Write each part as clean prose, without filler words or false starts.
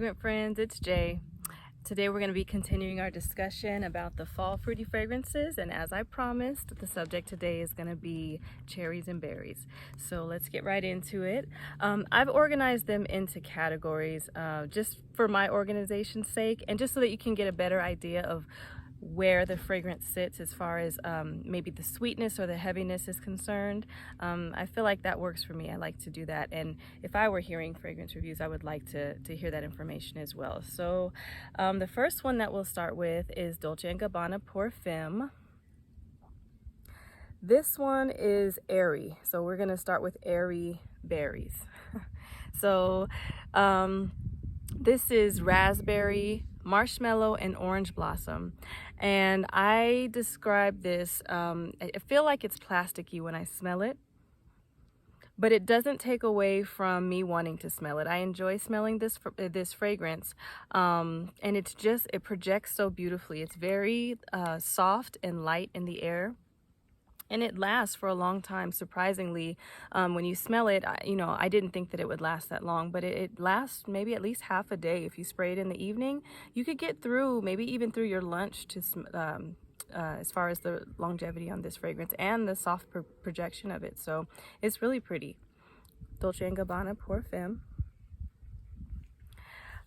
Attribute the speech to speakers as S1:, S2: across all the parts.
S1: Fragrant Friends, it's Jay. Today we're going to be continuing our discussion about the fall fruity fragrances, and as I promised, the subject today is going to be cherries and berries. So let's get right into it. I've organized them into categories just for my organization's sake, and just so that you can get a better idea of where the fragrance sits as far as maybe the sweetness or the heaviness is concerned. I feel like that works for me. I like to do that, and if I were hearing fragrance reviews, I would like to hear that information as well. So the first one that we'll start with is Dolce & Gabbana Parfum. This one is Airy, so we're going to start with Airy Berries. So this is raspberry, marshmallow, and orange blossom, and I describe this, I feel like it's plasticky when I smell it, but it doesn't take away from me wanting to smell it. I enjoy smelling this fragrance, and it projects so beautifully. It's very soft and light in the air, and it lasts for a long time, surprisingly. When you smell it, I didn't think that it would last that long, but it lasts maybe at least half a day. If you spray it in the evening, you could get through, maybe even through your lunch, to as far as the longevity on this fragrance and the soft projection of it. So it's really pretty. Dolce & Gabbana Parfum.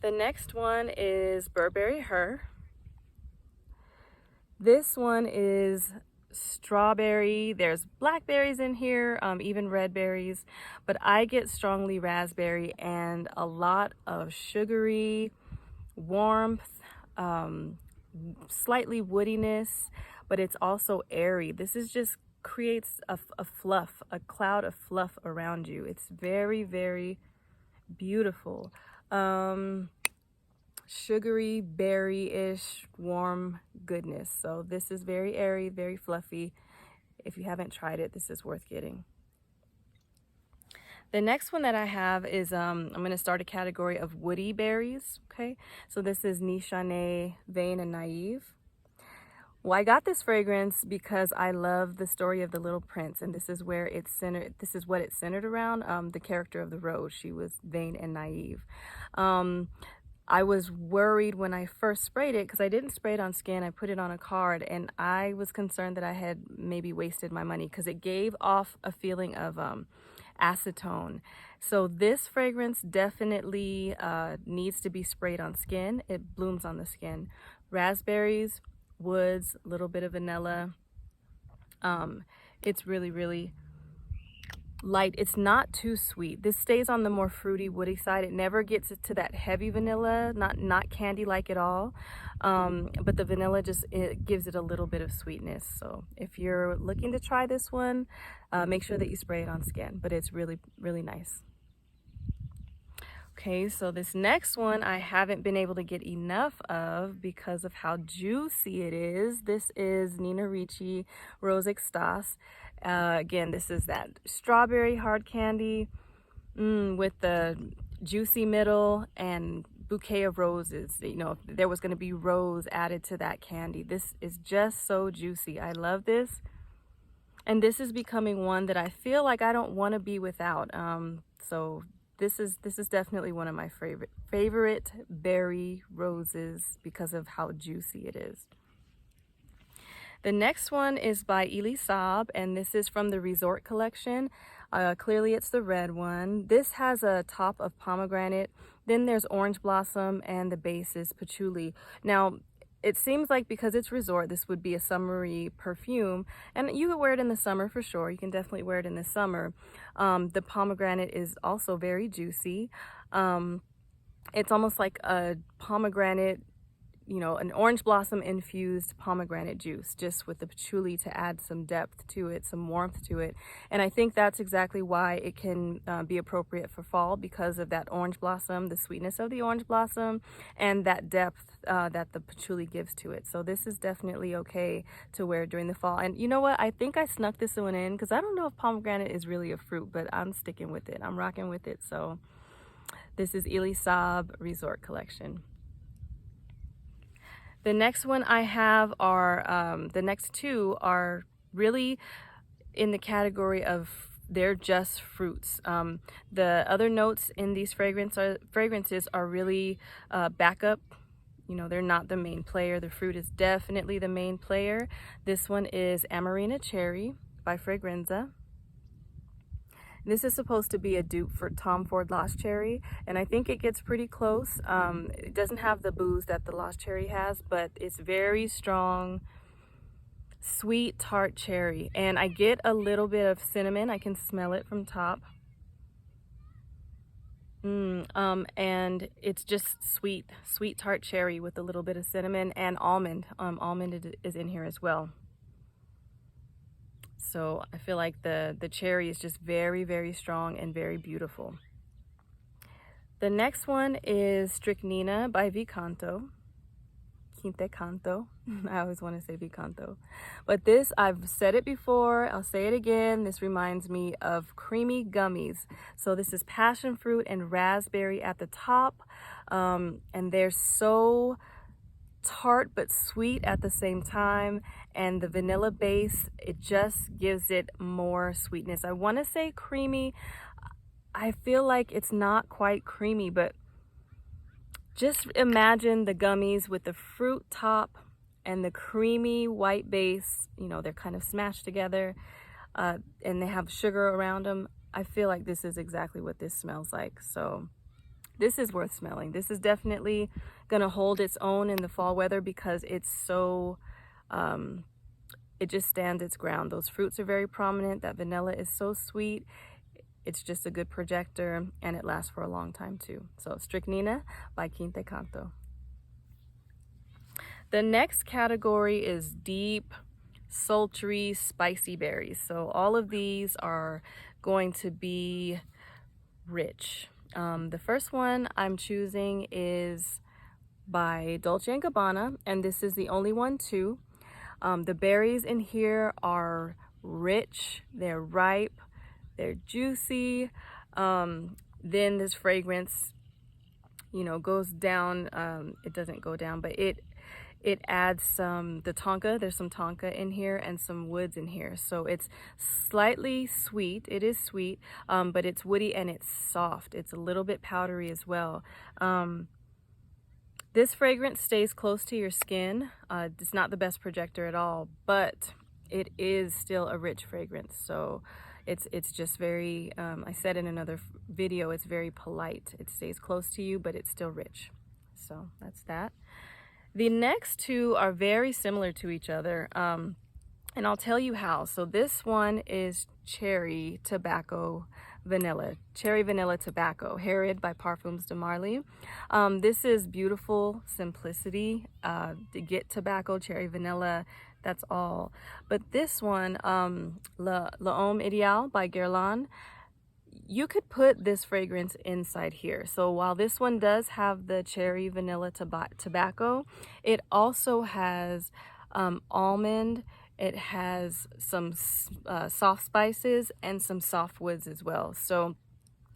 S1: The next one is Burberry Her. This one is strawberry. There's blackberries in here, even red berries, but I get strongly raspberry and a lot of sugary warmth, slightly woodiness, but it's also airy. This is just creates a fluff, a cloud of fluff around you. It's very, very beautiful. Sugary, berry-ish, warm goodness. So this is very airy, very fluffy. If you haven't tried it, this is worth getting. The next one that I have is, I'm going to start a category of woody berries, okay? So this is Nishane, Vain and Naive. Well, I got this fragrance because I love the story of the Little Prince, and this is where it's centered. This is what it's centered around, the character of the rose. She was vain and naive. I was worried when I first sprayed it because I didn't spray it on skin. I put it on a card, and I was concerned that I had maybe wasted my money because it gave off a feeling of acetone. So this fragrance definitely needs to be sprayed on skin. It blooms on the skin. Raspberries, woods, a little bit of vanilla. It's really, really light. It's not too sweet. This stays on the more fruity, woody side. It never gets to that heavy vanilla, not candy like at all, but the vanilla it gives it a little bit of sweetness. So if you're looking to try this one, make sure that you spray it on skin, but it's really, really nice. Okay, so this next one I haven't been able to get enough of because of how juicy it is. This is Nina Ricci Rose Extase. Again, this is that strawberry hard candy with the juicy middle and bouquet of roses. If there was going to be rose added to that candy. This is just so juicy. I love this. And this is becoming one that I feel like I don't want to be without. So this is definitely one of my favorite berry roses because of how juicy it is. The next one is by Elie Saab, and this is from the Resort collection. Clearly it's the red one. This has a top of pomegranate, then there's orange blossom, and the base is patchouli. Now, it seems like because it's Resort, this would be a summery perfume, and you could wear it in the summer for sure. You can definitely wear it in the summer. The pomegranate is also very juicy. It's almost like a pomegranate, an orange blossom infused pomegranate juice, just with the patchouli to add some depth to it, some warmth to it. And I think that's exactly why it can be appropriate for fall, because of that orange blossom, the sweetness of the orange blossom, and that depth that the patchouli gives to it. So this is definitely okay to wear during the fall. And you know what? I think I snuck this one in because I don't know if pomegranate is really a fruit, but I'm sticking with it. I'm rocking with it. So this is Elie Saab Resort Collection. The next one I have are, the next two are really in the category of they're just fruits. The other notes in these fragrances are really backup. You know, they're not the main player. The fruit is definitely the main player. This one is Amarena Cherry by Fragrenza. This is supposed to be a dupe for Tom Ford Lost Cherry, and I think it gets pretty close. It doesn't have the booze that the Lost Cherry has, but it's very strong, sweet, tart cherry. And I get a little bit of cinnamon. I can smell it from top. And it's just sweet, tart cherry with a little bit of cinnamon and almond. Almond is in here as well. So I feel like the cherry is just very, very strong and very beautiful. The next one is Stricnina by Canto. Canto. I always want to say Canto. But this, I've said it before, I'll say it again. This reminds me of creamy gummies. So this is passion fruit and raspberry at the top. And they're so tart but sweet at the same time, and the vanilla base, it just gives it more sweetness. I want to say creamy. I feel like it's not quite creamy, but just imagine the gummies with the fruit top and the creamy white base. You know, they're kind of smashed together, and they have sugar around them. I feel like this is exactly what this smells like. So this is worth smelling. This is definitely gonna hold its own in the fall weather because it's so, it just stands its ground. Those fruits are very prominent. That vanilla is so sweet. It's just a good projector, and it lasts for a long time too. So Stricnina by Canto. The next category is deep, sultry, spicy berries. So all of these are going to be rich. The first one I'm choosing is by Dolce & Gabbana, and this is the only one too. The berries in here are rich, they're ripe, they're juicy. Then this fragrance, you know, goes down. It doesn't go down, but it adds some, the tonka, there's some tonka in here and some woods in here. So it's slightly sweet. It is sweet, but it's woody and it's soft. It's a little bit powdery as well. This fragrance stays close to your skin. It's not the best projector at all, but it is still a rich fragrance. So it's just very, I said in another video, it's very polite. It stays close to you, but it's still rich. So that's that. The next two are very similar to each other, and I'll tell you how. So this one is Cherry Tobacco Vanilla, Cherry Vanilla Tobacco, Her Edp by Parfums de Marly. This is beautiful simplicity. To get tobacco, cherry vanilla, that's all. But this one, L'Homme Ideal by Guerlain, you could put this fragrance inside here. So while this one does have the cherry vanilla tobacco, it also has almond, it has some soft spices and some soft woods as well. So,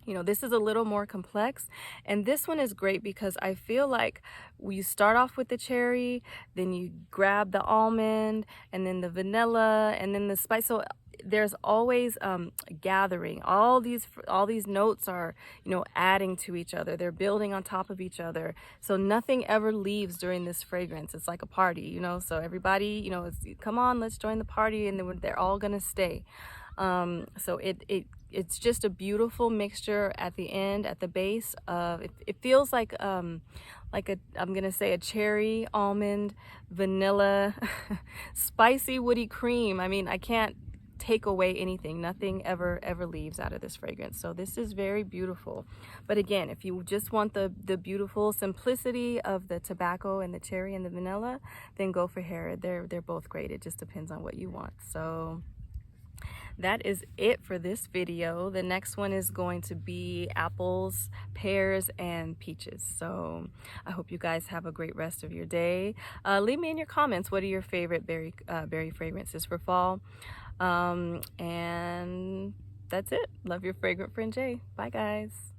S1: you know, this is a little more complex, and this one is great because I feel like you start off with the cherry, then you grab the almond, and then the vanilla, and then the spice. So there's always gathering. All these notes are, you know, adding to each other. They're building on top of each other. So nothing ever leaves during this fragrance. It's like a party, you know. So everybody, you know, come on, let's join the party, and then they're all gonna stay. So it's just a beautiful mixture at the end, at the base of it feels like I'm gonna say a cherry, almond, vanilla, spicy, woody cream. I mean, I can't take away anything. Nothing ever leaves out of this fragrance. So this is very beautiful. But again, if you just want the beautiful simplicity of the tobacco and the cherry and the vanilla, then go for Her Edp. They're both great. It just depends on what you want. So that is it for this video. The next one is going to be apples, pears, and peaches. So I hope you guys have a great rest of your day. Leave me in your comments, what are your favorite berry fragrances for fall? And that's it. Love your Fragrant Friend J. Bye guys.